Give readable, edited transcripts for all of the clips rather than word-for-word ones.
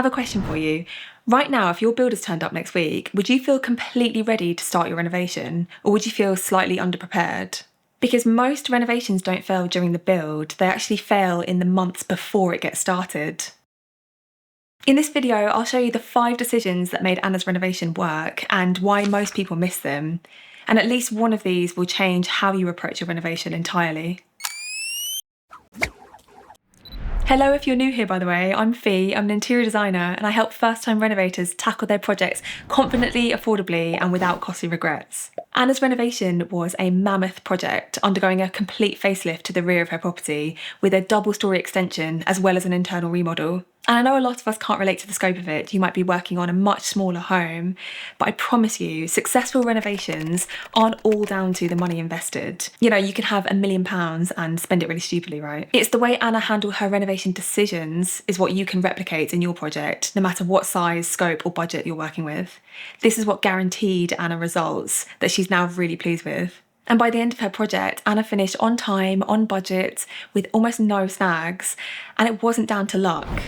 have a question for you. Right now, if your builder's turned up next week, would you feel completely ready to start your renovation, or would you feel slightly underprepared? Because most renovations don't fail during the build, they actually fail in the months before it gets started. In this video, I'll show you the 5 decisions that made Anna's renovation work and why most people miss them. And at least one of these will change how you approach your renovation entirely. Hello, if you're new here, by the way, I'm Fee, I'm an interior designer, and I help first-time renovators tackle their projects confidently, affordably, and without costly regrets. Anna's renovation was a mammoth project, undergoing a complete facelift to the rear of her property, with a double-storey extension as well as an internal remodel. And I know a lot of us can't relate to the scope of it. You might be working on a much smaller home, but I promise you, successful renovations aren't all down to the money invested. You know, you can have £1 million and spend it really stupidly, right? It's the way Anna handled her renovation decisions is what you can replicate in your project, no matter what size, scope, or budget you're working with. This is what guaranteed Anna results that she's now really pleased with. And by the end of her project, Anna finished on time, on budget, with almost no snags, and it wasn't down to luck.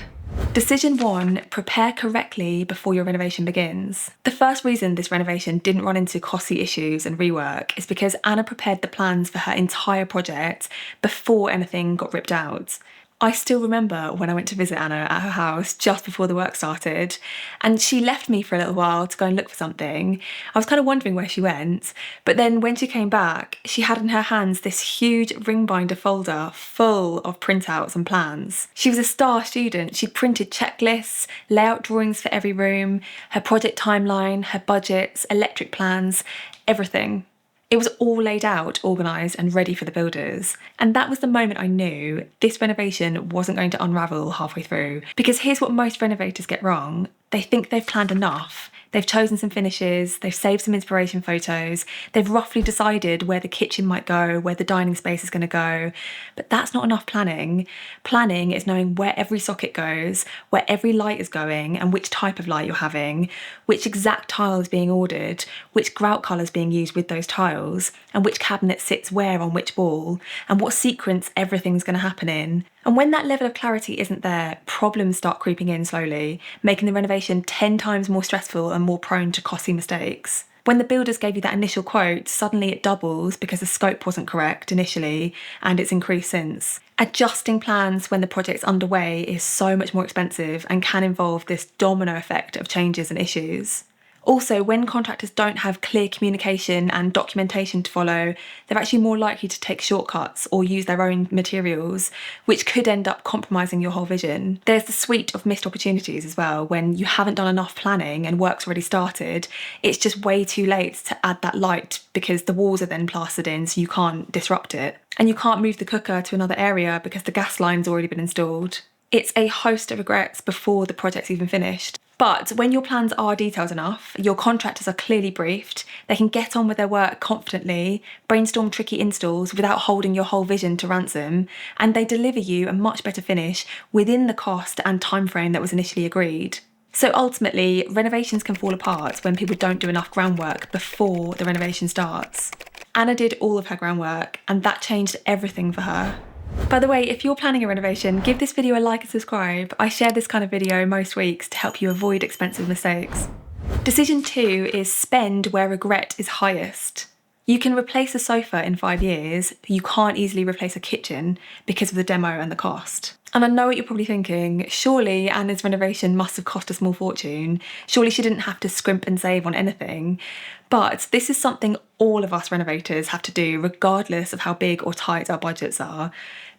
Decision 1, prepare correctly before your renovation begins. The first reason this renovation didn't run into costly issues and rework is because Anna prepared the plans for her entire project before anything got ripped out. I still remember when I went to visit Anna at her house just before the work started, and she left me for a little while to go and look for something. I was kind of wondering where she went, but then when she came back, she had in her hands this huge ring binder folder full of printouts and plans. She was a star student. She printed checklists, layout drawings for every room, her project timeline, her budgets, electric plans, everything. It was all laid out, organised and ready for the builders. And that was the moment I knew this renovation wasn't going to unravel halfway through. Because here's what most renovators get wrong. They think they've planned enough. They've chosen some finishes, they've saved some inspiration photos, they've roughly decided where the kitchen might go, where the dining space is going to go. But that's not enough planning. Planning is knowing where every socket goes, where every light is going and which type of light you're having, which exact tile is being ordered, which grout colour is being used with those tiles, and which cabinet sits where on which wall, and what sequence everything's going to happen in. And when that level of clarity isn't there, problems start creeping in slowly, making the renovation 10 times more stressful and more prone to costly mistakes. When the builders gave you that initial quote, suddenly it doubles because the scope wasn't correct initially and it's increased since. Adjusting plans when the project's underway is so much more expensive and can involve this domino effect of changes and issues. Also, when contractors don't have clear communication and documentation to follow, they're actually more likely to take shortcuts or use their own materials, which could end up compromising your whole vision. There's the suite of missed opportunities as well. When you haven't done enough planning and work's already started, it's just way too late to add that light because the walls are then plastered in, so you can't disrupt it. And you can't move the cooker to another area because the gas line's already been installed. It's a host of regrets before the project's even finished. But when your plans are detailed enough, your contractors are clearly briefed, they can get on with their work confidently, brainstorm tricky installs without holding your whole vision to ransom, and they deliver you a much better finish within the cost and timeframe that was initially agreed. So ultimately, renovations can fall apart when people don't do enough groundwork before the renovation starts. Anna did all of her groundwork, and that changed everything for her. By the way, if you're planning a renovation, give this video a like and subscribe. I share this kind of video most weeks to help you avoid expensive mistakes. Decision 2 is spend where regret is highest. You can replace a sofa in 5 years, but you can't easily replace a kitchen because of the demo and the cost. And I know what you're probably thinking, surely Anna's renovation must have cost a small fortune. Surely she didn't have to scrimp and save on anything. But this is something all of us renovators have to do, regardless of how big or tight our budgets are.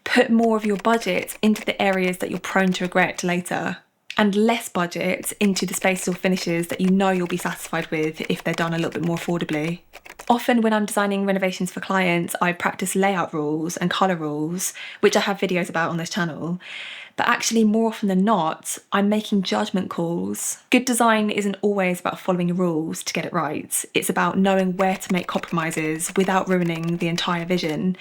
Put more of your budget into the areas that you're prone to regret later, and less budget into the spaces or finishes that you know you'll be satisfied with if they're done a little bit more affordably. Often when I'm designing renovations for clients, I practice layout rules and colour rules, which I have videos about on this channel. But actually, more often than not, I'm making judgment calls. Good design isn't always about following rules to get it right. It's about knowing where to make compromises without ruining the entire vision.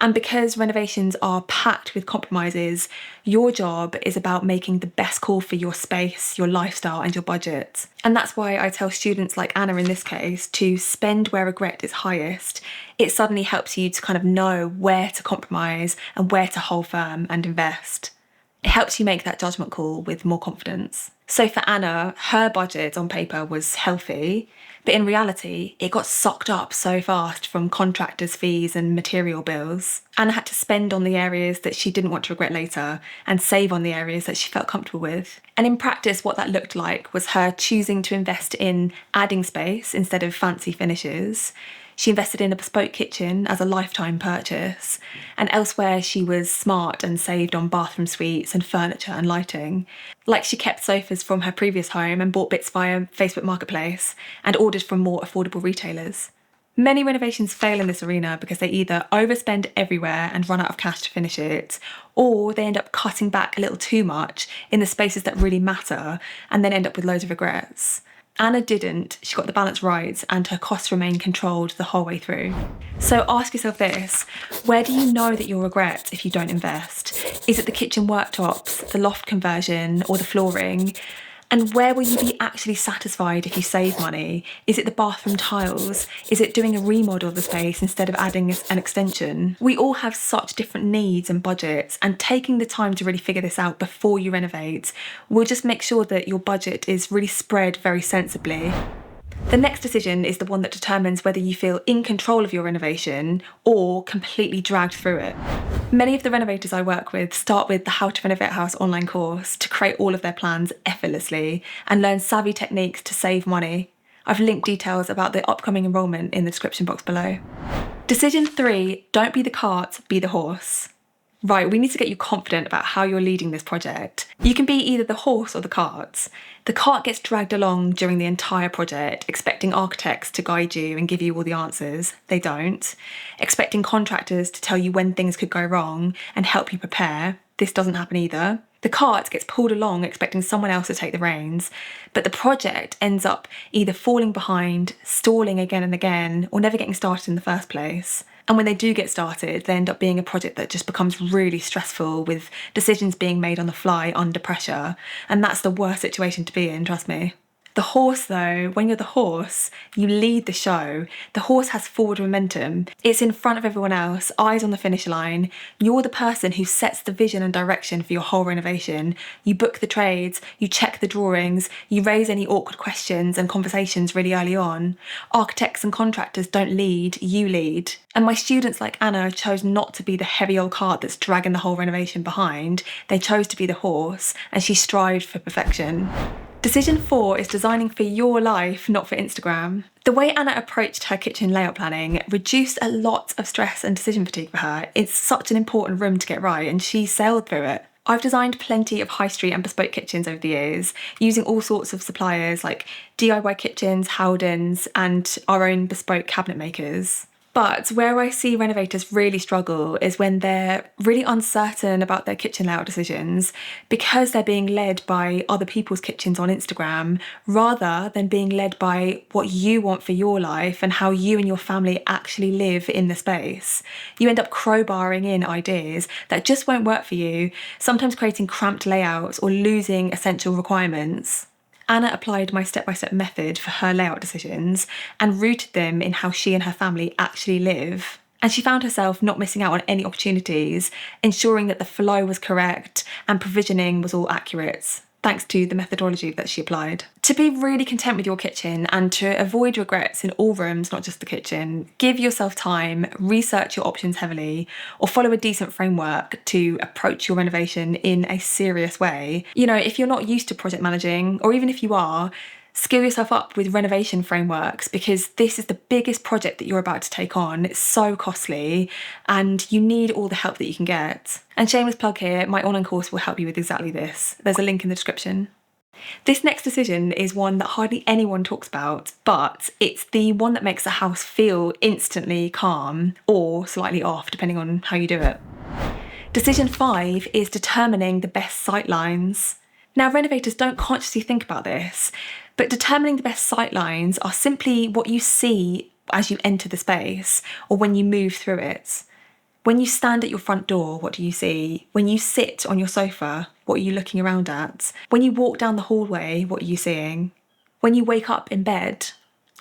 And because renovations are packed with compromises, your job is about making the best call for your space, your lifestyle, and your budget. And that's why I tell students like Anna in this case to spend where regret is highest. It suddenly helps you to kind of know where to compromise and where to hold firm and invest. It helps you make that judgment call with more confidence. So for Anna, her budget on paper was healthy, but in reality, it got sucked up so fast from contractors' fees and material bills. Anna had to spend on the areas that she didn't want to regret later and save on the areas that she felt comfortable with. And in practice, what that looked like was her choosing to invest in adding space instead of fancy finishes. She invested in a bespoke kitchen as a lifetime purchase, and elsewhere she was smart and saved on bathroom suites and furniture and lighting. Like she kept sofas from her previous home and bought bits via Facebook Marketplace and ordered from more affordable retailers. Many renovations fail in this arena because they either overspend everywhere and run out of cash to finish it, or they end up cutting back a little too much in the spaces that really matter and then end up with loads of regrets. Anna didn't. She got the balance right and her costs remained controlled the whole way through. So ask yourself this: where do you know that you'll regret if you don't invest? Is it the kitchen worktops, the loft conversion, or the flooring? And where will you be actually satisfied if you save money? Is it the bathroom tiles? Is it doing a remodel of the space instead of adding an extension? We all have such different needs and budgets, and taking the time to really figure this out before you renovate will just make sure that your budget is really spread very sensibly. The next decision is the one that determines whether you feel in control of your renovation or completely dragged through it. Many of the renovators I work with start with the How to Renovate a House online course to create all of their plans effortlessly and learn savvy techniques to save money. I've linked details about the upcoming enrolment in the description box below. Decision 3, don't be the cart, be the horse. Right, we need to get you confident about how you're leading this project. You can be either the horse or the cart. The cart gets dragged along during the entire project, expecting architects to guide you and give you all the answers. They don't. Expecting contractors to tell you when things could go wrong and help you prepare. This doesn't happen either. The cart gets pulled along expecting someone else to take the reins, but the project ends up either falling behind, stalling again and again, or never getting started in the first place. And when they do get started, they end up being a project that just becomes really stressful, with decisions being made on the fly under pressure. And that's the worst situation to be in, trust me. The horse, though, when you're the horse, you lead the show. The horse has forward momentum. It's in front of everyone else, eyes on the finish line. You're the person who sets the vision and direction for your whole renovation. You book the trades, you check the drawings, you raise any awkward questions and conversations really early on. Architects and contractors don't lead, you lead. And my students like Anna chose not to be the heavy old cart that's dragging the whole renovation behind. They chose to be the horse, and she strived for perfection. Decision 4 is designing for your life, not for Instagram. The way Anna approached her kitchen layout planning reduced a lot of stress and decision fatigue for her. It's such an important room to get right, and she sailed through it. I've designed plenty of high street and bespoke kitchens over the years, using all sorts of suppliers like DIY kitchens, Howdens, and our own bespoke cabinet makers. But where I see renovators really struggle is when they're really uncertain about their kitchen layout decisions because they're being led by other people's kitchens on Instagram rather than being led by what you want for your life and how you and your family actually live in the space. You end up crowbarring in ideas that just won't work for you, sometimes creating cramped layouts or losing essential requirements. Anna applied my step-by-step method for her layout decisions and rooted them in how she and her family actually live. And she found herself not missing out on any opportunities, ensuring that the flow was correct and provisioning was all accurate, thanks to the methodology that she applied. To be really content with your kitchen and to avoid regrets in all rooms, not just the kitchen, give yourself time, research your options heavily, or follow a decent framework to approach your renovation in a serious way. You know, if you're not used to project managing, or even if you are, skill yourself up with renovation frameworks, because this is the biggest project that you're about to take on. It's so costly and you need all the help that you can get. And shameless plug here, my online course will help you with exactly this. There's a link in the description. This next decision is one that hardly anyone talks about, but it's the one that makes a house feel instantly calm or slightly off, depending on how you do it. Decision 5 is determining the best sightlines. Now, renovators don't consciously think about this, but determining the best sightlines are simply what you see as you enter the space or when you move through it. When you stand at your front door, what do you see? When you sit on your sofa, what are you looking around at? When you walk down the hallway, what are you seeing? When you wake up in bed,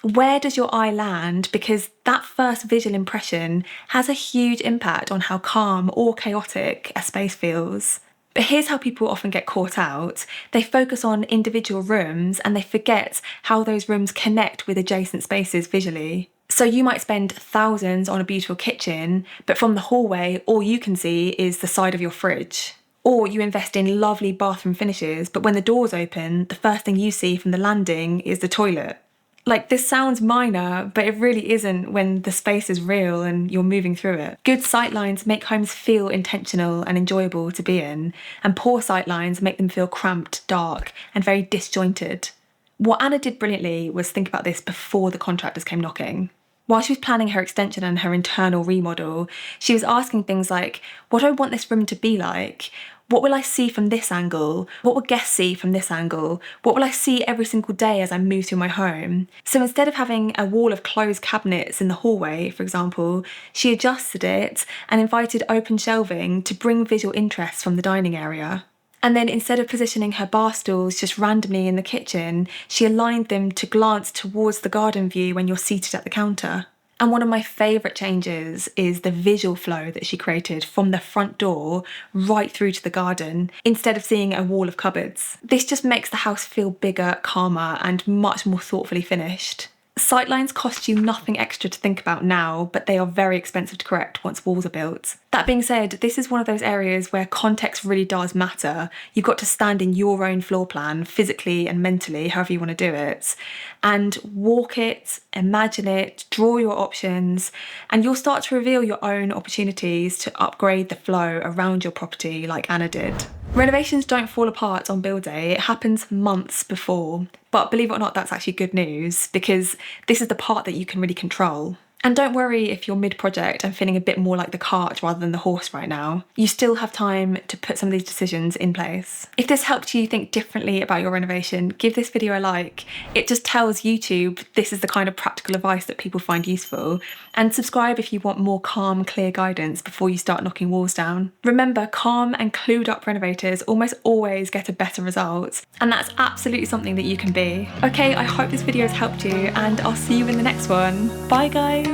where does your eye land? Because that first visual impression has a huge impact on how calm or chaotic a space feels. But here's how people often get caught out. They focus on individual rooms and they forget how those rooms connect with adjacent spaces visually. So you might spend thousands on a beautiful kitchen, but from the hallway, all you can see is the side of your fridge. Or you invest in lovely bathroom finishes, but when the doors open, the first thing you see from the landing is the toilet. Like, this sounds minor, but it really isn't when the space is real and you're moving through it. Good sightlines make homes feel intentional and enjoyable to be in, and poor sightlines make them feel cramped, dark, and very disjointed. What Anna did brilliantly was think about this before the contractors came knocking. While she was planning her extension and her internal remodel, she was asking things like, what do I want this room to be like? What will I see from this angle? What will guests see from this angle? What will I see every single day as I move through my home? So instead of having a wall of closed cabinets in the hallway, for example, she adjusted it and invited open shelving to bring visual interest from the dining area. And then instead of positioning her bar stools just randomly in the kitchen, she aligned them to glance towards the garden view when you're seated at the counter. And one of my favourite changes is the visual flow that she created from the front door right through to the garden, instead of seeing a wall of cupboards. This just makes the house feel bigger, calmer, and much more thoughtfully finished. Sightlines cost you nothing extra to think about now, but they are very expensive to correct once walls are built. That being said, this is one of those areas where context really does matter. You've got to stand in your own floor plan, physically and mentally, however you want to do it, and walk it, imagine it, draw your options, and you'll start to reveal your own opportunities to upgrade the flow around your property like Anna did. Renovations don't fall apart on build day, it happens months before. But believe it or not, that's actually good news, because this is the part that you can really control. And don't worry if you're mid-project and feeling a bit more like the cart rather than the horse right now. You still have time to put some of these decisions in place. If this helped you think differently about your renovation, give this video a like. It just tells YouTube this is the kind of practical advice that people find useful. And subscribe if you want more calm, clear guidance before you start knocking walls down. Remember, calm and clued up renovators almost always get a better result. And that's absolutely something that you can be. Okay, I hope this video has helped you, and I'll see you in the next one. Bye guys!